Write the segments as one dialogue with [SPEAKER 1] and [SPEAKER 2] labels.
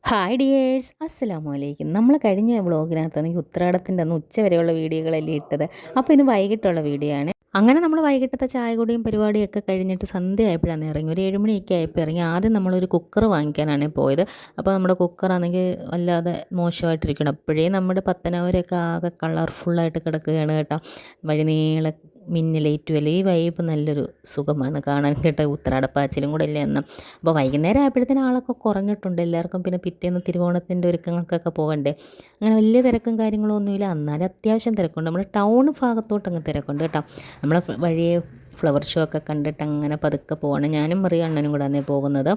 [SPEAKER 1] Hi dears, അസ്സലാമു അലൈക്കും. നമ്മൾ കഴിഞ്ഞ വ്ളോഗിനകത്താണെങ്കിൽ ഉത്രാടത്തിൻ്റെ അന്ന് ഉച്ച വരെയുള്ള വീഡിയോകളല്ലേ ഇട്ടത്. അപ്പോൾ ഇന്ന് വൈകിട്ടുള്ള വീഡിയോ ആണ്. അങ്ങനെ നമ്മൾ വൈകിട്ടത്തെ ചായ കുടിയും പരിപാടിയൊക്കെ കഴിഞ്ഞിട്ട് സന്ധ്യ ആയപ്പോഴാണ് ഇറങ്ങി. ഒരു 7 മണിയൊക്കെ ആയപ്പോൾ ഇറങ്ങി. ആദ്യം നമ്മളൊരു കുക്കർ വാങ്ങിക്കാനാണ് പോയത്. അപ്പോൾ നമ്മുടെ കുക്കറാണെങ്കിൽ വല്ലാതെ മോശമായിട്ടിരിക്കണം. അപ്പോഴേ നമ്മുടെ പത്തനാപുരമൊക്കെ ആകെ കളർഫുള്ളായിട്ട് കിടക്കുകയാണ് കേട്ടോ. വഴി നീളെ മിന്നലേറ്റുമല്ലേ. ഈ വൈബ് നല്ലൊരു സുഖമാണ് കാണാൻ കേട്ടോ. ഉത്രാടപ്പാച്ചിലും കൂടെ അല്ലേ അന്ന്. അപ്പോൾ വൈകുന്നേരം ആയപ്പോഴത്തേനും ആളൊക്കെ കുറഞ്ഞിട്ടുണ്ട് എല്ലാവർക്കും. പിന്നെ പിറ്റേന്ന് തിരുവോണത്തിൻ്റെ ഒരുക്കങ്ങൾക്കൊക്കെ പോകണ്ടേ. അങ്ങനെ വലിയ തിരക്കും കാര്യങ്ങളും ഒന്നുമില്ല. എന്നാലും അത്യാവശ്യം തിരക്കുണ്ട്. നമ്മുടെ ടൗൺ ഭാഗത്തോട്ട് അങ്ങ് തിരക്കുണ്ട് കേട്ടോ. നമ്മൾ വഴിയെ ഫ്ലവർ ഷോ ഒക്കെ കണ്ടിട്ട് അങ്ങനെ പതുക്കെ പോകണം. ഞാനും മറിയ അണ്ണനും കൂടെ അന്നേ പോകുന്നത്.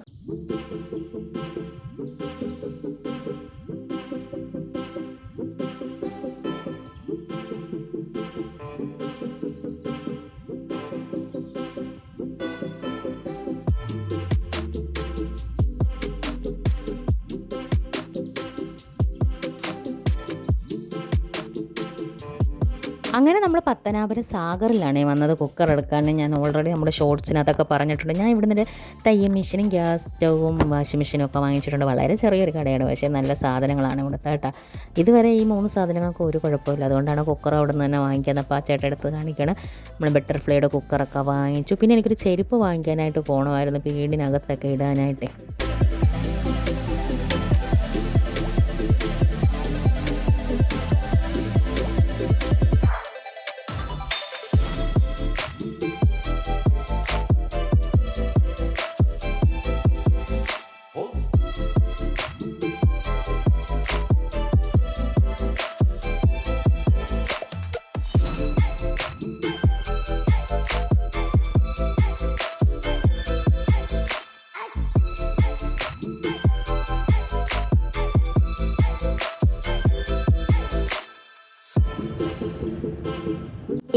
[SPEAKER 1] അങ്ങനെ നമ്മൾ പത്തനാപുരം സാഗറിലാണ് വന്നത് കുക്കർ എടുക്കാൻ. ഞാൻ ഓൾറെഡി നമ്മുടെ ഷോർട്സിനകത്തൊക്കെ പറഞ്ഞിട്ടുണ്ട്. ഞാൻ ഇവിടെ നിന്ന് തയ്യൽ മെഷീനും ഗ്യാസ് സ്റ്റൗവും വാഷിംഗ് മെഷീനും ഒക്കെ വാങ്ങിച്ചിട്ടുണ്ട്. വളരെ ചെറിയൊരു കടയാണ്, പക്ഷേ നല്ല സാധനങ്ങളാണ് ഇവിടുത്തെ കേട്ടോ. ഇതുവരെ ഈ 3 സാധനങ്ങൾക്ക് ഒരു കുഴപ്പമില്ല. അതുകൊണ്ടാണ് കുക്കർ അവിടെ നിന്ന് തന്നെ വാങ്ങിക്കുന്നത്. അപ്പോൾ ആ ചേട്ടൻ എടുത്ത് കാണിക്കണം. നമ്മൾ ബട്ടർഫ്ലൈയുടെ കുക്കറൊക്കെ വാങ്ങിച്ചു. പിന്നെ എനിക്കൊരു ചെരുപ്പ് വാങ്ങിക്കാനായിട്ട് പോകണമായിരുന്നു വീടിനകത്തൊക്കെ ഇടാനായിട്ട്.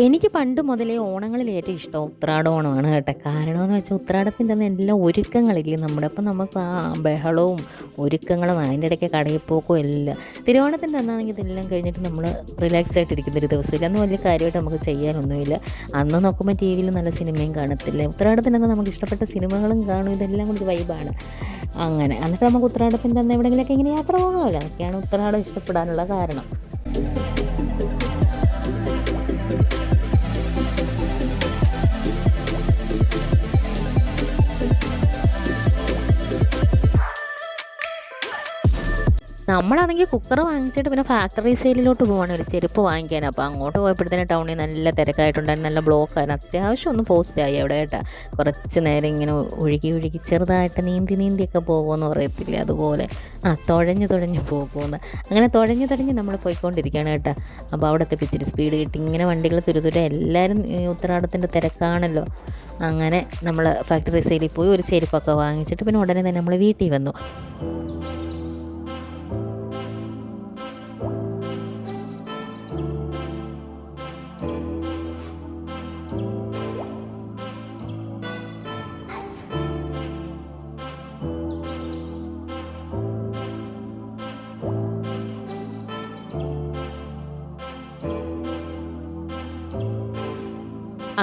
[SPEAKER 1] എനിക്ക് പണ്ട് മുതലേ ഓണങ്ങളിൽ ഏറ്റവും ഇഷ്ടം ഉത്രാട ഓണമാണ് കേട്ടോ. കാരണമെന്ന് വെച്ചാൽ ഉത്രാടത്തിൻ്റെ അന്ന് എല്ലാം ഒരുക്കങ്ങളില്ലേ നമ്മുടെ. അപ്പം നമുക്ക് ആ ബഹളവും ഒരുക്കങ്ങളും അതിൻ്റെ ഇടയ്ക്ക് കടയിൽ പോക്കും എല്ലാം. തിരുവോണത്തിൻ്റെ അന്നാണെങ്കിൽ ഇതെല്ലാം കഴിഞ്ഞിട്ട് നമ്മൾ റിലാക്സ് ആയിട്ടിരിക്കുന്നൊരു ദിവസമില്ല. അന്ന് വലിയ കാര്യമായിട്ട് നമുക്ക് ചെയ്യാനൊന്നുമില്ല. അന്ന് നോക്കുമ്പോൾ ടി വിയിൽ നല്ല സിനിമയും കാണത്തില്ല. ഉത്രാടത്തിൻ്റെ നമുക്ക് ഇഷ്ടപ്പെട്ട സിനിമകളും കാണും. ഇതെല്ലാം കൂടി വൈബാണ്. അങ്ങനെ എന്നിട്ട് നമുക്ക് ഉത്രാടത്തിൻ്റെ അന്ന് എവിടെയെങ്കിലുമൊക്കെ ഇങ്ങനെ യാത്ര പോകാമല്ലോ. അതൊക്കെയാണ് ഉത്രാടം ഇഷ്ടപ്പെടാനുള്ള കാരണം. നമ്മളാണെങ്കിൽ കുക്കർ വാങ്ങിച്ചിട്ട് പിന്നെ ഫാക്ടറി സെയിലിലോട്ട് പോവാണ് ഒരു ചെരുപ്പ് വാങ്ങിക്കാൻ. അപ്പോൾ അങ്ങോട്ട് പോയപ്പോഴത്തേനും ടൗണിൽ നല്ല തിരക്കായിട്ടുണ്ടായിരുന്നു, നല്ല ബ്ലോക്കായിരുന്നു. അത്യാവശ്യം ഒന്ന് പോസ്റ്റായി അവിടെ കേട്ടോ. കുറച്ച് നേരം ഇങ്ങനെ ഒഴുകി ചെറുതായിട്ട് നീന്തിയൊക്കെ പോകുമെന്ന് പറയത്തില്ലേ, അതുപോലെ തുഴഞ്ഞ് പോകുമെന്ന്. അങ്ങനെ തുഴഞ്ഞ് നമ്മൾ പോയിക്കൊണ്ടിരിക്കുകയാണ് കേട്ടോ. അപ്പോൾ അവിടെ എത്തിപ്പിച്ചിട്ട് സ്പീഡ് കിട്ടി. ഇങ്ങനെ വണ്ടികൾ തുരുതുര എല്ലാവരും ഉത്രാടത്തിൻ്റെ തിരക്കാണല്ലോ. അങ്ങനെ നമ്മൾ ഫാക്ടറി സെയിലിൽ പോയി ഒരു ചെരുപ്പൊക്കെ വാങ്ങിച്ചിട്ട് പിന്നെ ഉടനെ തന്നെ നമ്മൾ വീട്ടിൽ വന്നു.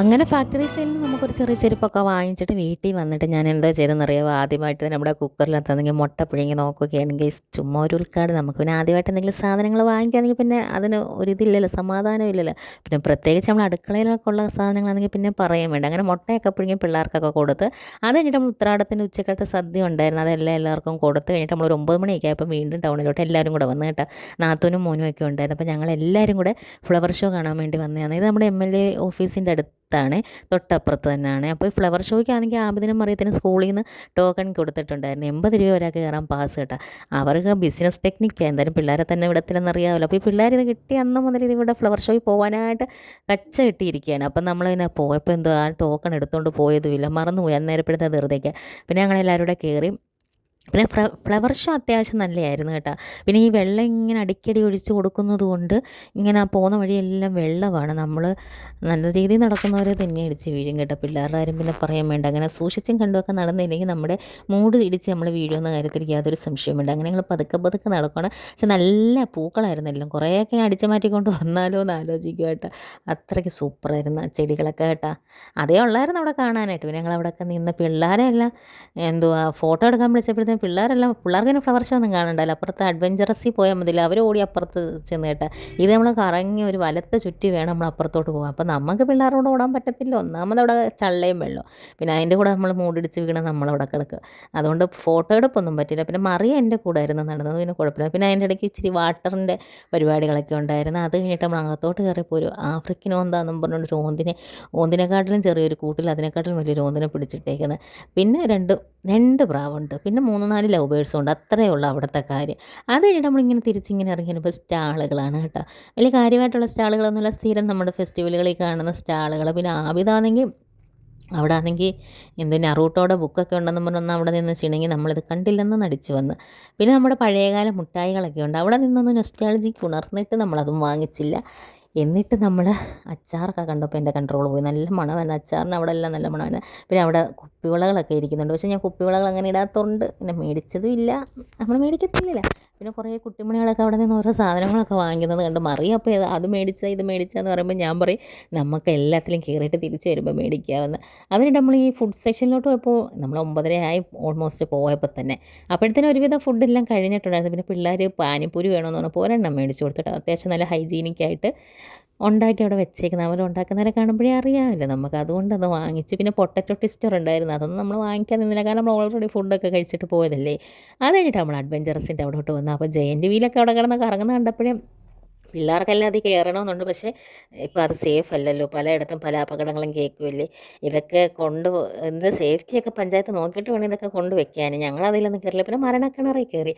[SPEAKER 1] അങ്ങനെ ഫാക്ടറി സെയിലിൽ നമുക്കൊരു ചെറിയ ചെരുപ്പൊക്കെ വാങ്ങിച്ചിട്ട് വീട്ടിൽ വന്നിട്ട് ഞാൻ എന്താ ചെയ്തതെന്നറിയാമോ. ആദ്യമായിട്ട് നമ്മുടെ കുക്കറിനകത്താണെങ്കിൽ മുട്ട പുഴുങ്ങി നോക്കുകയാണെങ്കിൽ ചുമ്മാ ഒരു ഉൾക്കാട്. നമുക്ക് പിന്നെ ആദ്യമായിട്ട് എന്തെങ്കിലും സാധനങ്ങൾ വാങ്ങിക്കുകയാണെങ്കിൽ പിന്നെ അതിന് ഒരിതില്ലല്ലോ, സമാധാനം ഇല്ലല്ലോ. പിന്നെ പ്രത്യേകിച്ച് നമ്മൾ അടുക്കളയിലൊക്കെ ഉള്ള സാധനങ്ങളാണെങ്കിൽ പിന്നെ പറയാൻ വേണ്ട. അങ്ങനെ മുട്ടയൊക്കെ പുഴുങ്ങി പിള്ളേർക്കൊക്കെ കൊടുത്ത് അത് കഴിഞ്ഞിട്ട് നമ്മൾ ഉത്രാടത്തിൻ്റെ ഉച്ചക്കലത്തെ സദ്യ ഉണ്ടായിരുന്നു, അതെല്ലാം എല്ലാവർക്കും കൊടുത്ത് കഴിഞ്ഞിട്ട് നമ്മൾ ഒരു 9 മണിയൊക്കെ ആയപ്പോൾ വീണ്ടും ടൗണിലോട്ട് എല്ലാവരും കൂടെ വന്ന് കേട്ടോ. നാത്തൂനും മോനും ഒക്കെ ഉണ്ടായിരുന്നു. അപ്പോൾ ഞങ്ങളെല്ലാവരും കൂടെ ഫ്ലവർ ഷോ കാണാൻ വേണ്ടി വന്നതാണ്. ഇത് നമ്മുടെ MLA ഓഫീസിൻ്റെ അടുത്താണ്, തൊട്ടപ്പുറത്ത് തന്നെയാണ്. അപ്പോൾ ഈ ഫ്ലവർ ഷോയ്ക്കാണെങ്കിൽ ആബിദിനും മറിയത്തിനും സ്കൂളിൽ നിന്ന് ടോക്കൺ കൊടുത്തിട്ടുണ്ടായിരുന്നു. 80 രൂപ ഒരാൾക്ക് കയറാൻ പാസ് കേട്ടോ. അവർക്ക് ബിസിനസ് ടെക്നിക്കാണ്, എന്തായാലും പിള്ളേരെ തന്നെ വിടത്തില്ലെന്നറിയാമല്ലോ. അപ്പോൾ ഈ പിള്ളേർ ഇത് കിട്ടിയ അന്ന് മുതൽ ഇതിവിടെ ഫ്ലവർ ഷോയിൽ പോകാനായിട്ട് കച്ച കിട്ടിയിരിക്കുകയാണ്. അപ്പം നമ്മളിങ്ങനെ പോയപ്പോൾ എന്തോ ആ ടോക്കൺ എടുത്തുകൊണ്ട് പോയതുമില്ല, മറന്നുപോയി. അന്നേരപ്പെടുത്ത ധൃതിക്ക് പിന്നെ ഞങ്ങളെല്ലാവരും കൂടെ കയറി. പിന്നെ ഫ്ലവർ ഷോ അത്യാവശ്യം നല്ലതായിരുന്നു കേട്ടോ. പിന്നെ ഈ വെള്ളം ഇങ്ങനെ അടിക്കടി ഒഴിച്ച് കൊടുക്കുന്നത് കൊണ്ട് ഇങ്ങനെ പോകുന്ന വഴിയെല്ലാം വെള്ളമാണ്. നമ്മൾ നല്ല രീതിയിൽ നടക്കുന്നവരെ തന്നെ ഇടിച്ച് വീഴും കേട്ടോ. പിള്ളേരുടെ കാര്യം പിന്നെ പറയാൻ വേണ്ട. അങ്ങനെ സൂക്ഷിച്ചും കണ്ടുമൊക്കെ നടന്നില്ലെങ്കിൽ നമ്മുടെ മൂട് ഇടിച്ച് നമ്മൾ വീഴുന്ന കാര്യത്തിൽ യാതൊരു സംശയമുണ്ട്. അങ്ങനെ ഞങ്ങൾ പതുക്കെ നടക്കണം. പക്ഷെ നല്ല പൂക്കളായിരുന്നു എല്ലാം. കുറേയൊക്കെ അടിച്ചു മാറ്റിക്കൊണ്ട് വന്നാലോ എന്ന് ആലോചിക്കുക കേട്ടോ. അത്രയ്ക്ക് സൂപ്പറായിരുന്നു ചെടികളൊക്കെ കേട്ടോ. അതേ ഉള്ളായിരുന്നു അവിടെ കാണാനായിട്ട്. പിന്നെ ഞങ്ങൾ അവിടെയൊക്കെ നിന്ന് പിള്ളേരെ എല്ലാം എന്തുവാ ഫോട്ടോ എടുക്കാൻ വിളിച്ചപ്പോഴത്തേക്കും പിള്ളേർക്ക് തന്നെ ഫ്ലവർ ഷോ ഒന്നും കാണണ്ടല്ലോ, അപ്പുറത്ത് അഡ്വഞ്ചറസിൽ പോയാൽ മതിയല്ലോ, അവർ ഓടി അപ്പുറത്ത് ചെന്ന് കേട്ടാ. ഇത് നമ്മൾ കറങ്ങി ഒരു വലത്തെ ചുറ്റി വേണം നമ്മൾ അപ്പുറത്തോട്ട് പോകാൻ. അപ്പോൾ നമുക്ക് പിള്ളേരോട് ഓടാൻ പറ്റത്തില്ല, ഒന്നാമത് അവിടെ ചള്ളയും വെള്ളം, പിന്നെ അതിൻ്റെ കൂടെ നമ്മൾ മൂടിടിച്ച് വീണ് നമ്മളവിടെ കിടക്കുക. അതുകൊണ്ട് ഫോട്ടോ എടുപ്പൊന്നും പറ്റില്ല. പിന്നെ മറിയ എൻ്റെ കൂടെ ആയിരുന്നു നടന്നത്, പിന്നെ കുഴപ്പമില്ല. പിന്നെ അതിൻ്റെ ഇടയ്ക്ക് ഇച്ചിരി വാട്ടറിൻ്റെ പരിപാടികളൊക്കെ ഉണ്ടായിരുന്നു. അത് കഴിഞ്ഞിട്ട് നമ്മൾ അകത്തോട്ട് കയറിയപ്പോൾ ഒരു ആഫ്രിക്കൻ ഓന്താന്നും പറഞ്ഞുകൊണ്ട് ഒരു ഓന്തിനെക്കാട്ടിലും ചെറിയൊരു കൂട്ടിൽ അതിനെക്കാട്ടിലും വലിയൊരു ഓന്തിനെ പിടിച്ചിട്ടേക്കുന്നത്. പിന്നെ രണ്ട് പ്രാവുണ്ട്, പിന്നെ 3-4 ലവ് ബേഴ്സും ഉണ്ട്. അത്രയേ ഉള്ളൂ അവിടുത്തെ കാര്യം. അത് കഴിഞ്ഞിട്ട് നമ്മളിങ്ങനെ തിരിച്ചിങ്ങനെ ഇറങ്ങിയപ്പോൾ സ്റ്റാളുകളാണ് കേട്ടോ. വലിയ കാര്യമായിട്ടുള്ള സ്റ്റാളുകളൊന്നുമില്ല, സ്ഥിരം നമ്മുടെ ഫെസ്റ്റിവലുകളിൽ കാണുന്ന സ്റ്റാളുകൾ. പിന്നെ ആബിദാണെങ്കിൽ അവിടെ ആണെങ്കിൽ എന്തോ നറൂട്ടോയുടെ ബുക്കൊക്കെ ഉണ്ടെന്ന് പറഞ്ഞൊന്ന് അവിടെ നിന്ന് ചിണുങ്ങി നമ്മളിത് കണ്ടില്ലെന്ന് നടിച്ചു വന്ന്. പിന്നെ നമ്മുടെ പഴയകാല മുട്ടായികളൊക്കെ ഉണ്ട്, അവിടെ നിന്നൊന്ന് നൊസ്റ്റാൾജിക്ക് ഉണർന്നിട്ട് നമ്മളതും വാങ്ങിച്ചില്ല. എന്നിട്ട് നമ്മൾ അച്ചാറൊക്കെ കണ്ടപ്പോൾ എൻ്റെ കൺട്രോൾ പോയി. നല്ല മണമായിരുന്നു അച്ചാറിന്, അവിടെ എല്ലാം നല്ല മണമായിരുന്നു. പിന്നെ അവിടെ കുപ്പിവളകളൊക്കെ ഇരിക്കുന്നുണ്ട്, പക്ഷേ ഞാൻ കുപ്പിവളകൾ അങ്ങനെ ഇടാത്തതുകൊണ്ട് പിന്നെ മേടിച്ചതും ഇല്ല, നമ്മൾ മേടിക്കത്തില്ലല്ലോ. പിന്നെ കുറേ കുട്ടിമണികളൊക്കെ അവിടെ നിന്ന് ഓരോ സാധനങ്ങളൊക്കെ വാങ്ങിക്കുന്നത് കണ്ട് മറിയും. അപ്പോൾ അത് മേടിച്ചാൽ ഇത് മേടിച്ചാന്ന് പറയുമ്പോൾ ഞാൻ പറയും നമുക്ക് എല്ലാത്തിലും കയറിയിട്ട് തിരിച്ച് വരുമ്പോൾ മേടിക്കാമെന്ന്. അതിനിട്ട് നമ്മൾ ഈ ഫുഡ് സെക്ഷനിലോട്ട് പോയപ്പോൾ നമ്മൾ 9:30 ആയി ഓൾമോസ്റ്റ് പോയപ്പോൾ തന്നെ. അപ്പോഴത്തേനും ഒരുവിധം ഫുഡെല്ലാം കഴിഞ്ഞിട്ടുണ്ടായിരുന്നു. പിന്നെ പിള്ളേർ പാനിപ്പൂരി വേണമെന്ന് പറഞ്ഞപ്പോൾ ഒരെണ്ണം മേടിച്ച് കൊടുത്തിട്ട് അത്യാവശ്യം നല്ല ഹൈജീനിക്കായിട്ട് ഉണ്ടാക്കി അവിടെ വെച്ചേക്കുന്നത്. അവർ ഉണ്ടാക്കുന്നവരെ കാണുമ്പോഴേ അറിയാമല്ലോ നമുക്ക്, അതുകൊണ്ടത് വാങ്ങിച്ചു. പിന്നെ പൊട്ടറ്റോ ട്വിസ്റ്റർ ഉണ്ടായിരുന്നു, അതൊന്നും നമ്മൾ വാങ്ങിക്കാൻ നിന്നില്ല, കാരണം നമ്മൾ ഓൾറെഡി ഫുഡൊക്കെ കഴിച്ചിട്ട് പോയതല്ലേ. അത് കഴിഞ്ഞിട്ട് നമ്മൾ അഡ്വഞ്ചറസിൻ്റെ അവിടോട്ട് വന്നു. അപ്പോൾ ജയൻറ്റ് വീലൊക്കെ അവിടെ കിടന്ന് കറങ്ങുന്ന കണ്ടപ്പോഴേ പിള്ളേർക്കെല്ലാം അത് കയറണമെന്നുണ്ട്, പക്ഷേ ഇപ്പോൾ അത് സേഫ് അല്ലല്ലോ, പലയിടത്തും പല അപകടങ്ങളും കേൾക്കുമല്ലേ. ഇതൊക്കെ എന്ത് സേഫ്റ്റിയൊക്കെ പഞ്ചായത്ത് നോക്കിയിട്ട് വേണം ഇതൊക്കെ കൊണ്ട് വെക്കാൻ. ഞങ്ങളതിലൊന്നും കയറില്ല. പിന്നെ മരണക്കിണറിൽ കയറി,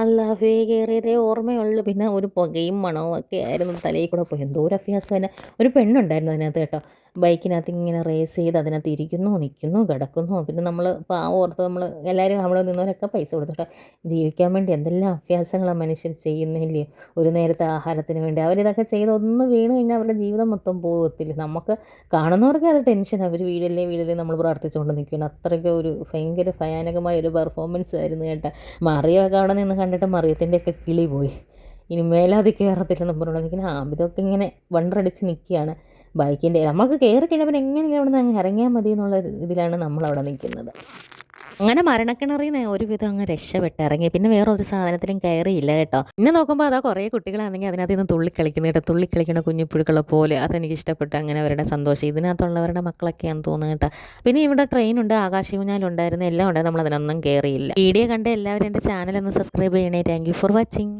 [SPEAKER 1] അല്ലാഹുവേ കയറിയതേ ഓർമ്മയുള്ളൂ. പിന്നെ ഒരു പുകയും മണവും ഒക്കെ ആയിരുന്നു, തലയിൽ കൂടെ പോയി. എന്തോ ഒരു അഭ്യാസം തന്നെ. ഒരു പെണ്ണുണ്ടായിരുന്നു അതിനകത്ത് കേട്ടോ, ബൈക്കിനകത്ത് ഇങ്ങനെ റേസ് ചെയ്ത് അതിനകത്ത് ഇരിക്കുന്നു, നിൽക്കുന്നു, കിടക്കുന്നു. പിന്നെ നമ്മൾ പാവം ഓർത്ത് നമ്മൾ എല്ലാവരും അവിടെ നിന്നവരൊക്കെ പൈസ കൊടുത്തിട്ട് ജീവിക്കാൻ വേണ്ടി എന്തെല്ലാം അഭ്യാസങ്ങളാണ് മനുഷ്യർ ചെയ്യുന്നില്ലേ, ഒരു നേരത്തെ ആഹാരത്തിന് വേണ്ടി. അവരിതൊക്കെ ചെയ്ത് ഒന്ന് വീണ് കഴിഞ്ഞാൽ അവരുടെ ജീവിതം മൊത്തം പോകത്തില്ല. നമുക്ക് കാണുന്നവർക്ക് അത് ടെൻഷൻ, അവർ വീഴല്ലേ നമ്മൾ പ്രാർത്ഥിച്ചുകൊണ്ട് നിൽക്കുന്നു. അത്രയ്ക്ക് ഒരു ഭയങ്കര ഭയാനകമായ ഒരു പെർഫോമൻസ് ആയിരുന്നു കേട്ടോ. മറിയൊക്കെ അവിടെ നിന്ന് കണ്ടിട്ട് മറിയത്തിൻ്റെയൊക്കെ കിളി പോയി, ഇനി മേലാതെ കയറത്തില്ലെന്ന് പറഞ്ഞുകൊണ്ട് നിൽക്കുന്ന ആബിദൊക്കെ ഇങ്ങനെ വണ്ടറടിച്ച് നിൽക്കുകയാണ് ബൈക്കിൻ്റെ. നമുക്ക് കയറി കഴിഞ്ഞാൽ പിന്നെ എങ്ങനെയെങ്കിലും അവിടെ നിന്ന് അങ്ങ് ഇറങ്ങിയാൽ മതി എന്നുള്ള ഇതിലാണ് നമ്മളവിടെ നിൽക്കുന്നത്. അങ്ങനെ മരണക്കിണറിൽ നിന്ന് ഒരുവിധം അങ്ങ് രക്ഷപ്പെട്ടിറങ്ങി. പിന്നെ വേറെ ഒരു സാധനത്തിലും കയറിയില്ല കേട്ടോ. പിന്നെ നോക്കുമ്പോൾ അതാ കുറേ കുട്ടികളാണെങ്കിൽ അതിനകത്ത് നിന്ന് തുള്ളിക്കളിക്കുന്നു കേട്ടോ, തുള്ളിക്കളിക്കുന്ന കുഞ്ഞിപ്പുഴുക്കളെ പോലെ. അതെനിക്ക് ഇഷ്ടപ്പെട്ടു, അങ്ങനെ അവരുടെ സന്തോഷം. ഇതിനകത്തുള്ളവരുടെ മക്കളൊക്കെയാണെന്ന് തോന്നുന്നു കേട്ടോ. പിന്നെ ഇവിടെ ട്രെയിനുണ്ട്, ആകാശൂഞ്ഞാലുണ്ടായിരുന്നു, എല്ലാം ഉണ്ടായിരുന്നു, നമ്മളതിനൊന്നും കയറിയില്ല. വീഡിയോ കണ്ട് എല്ലാവരും എൻ്റെ ചാനലൊന്ന് സബ്സ്ക്രൈബ് ചെയ്യണേ. Thank you for watching.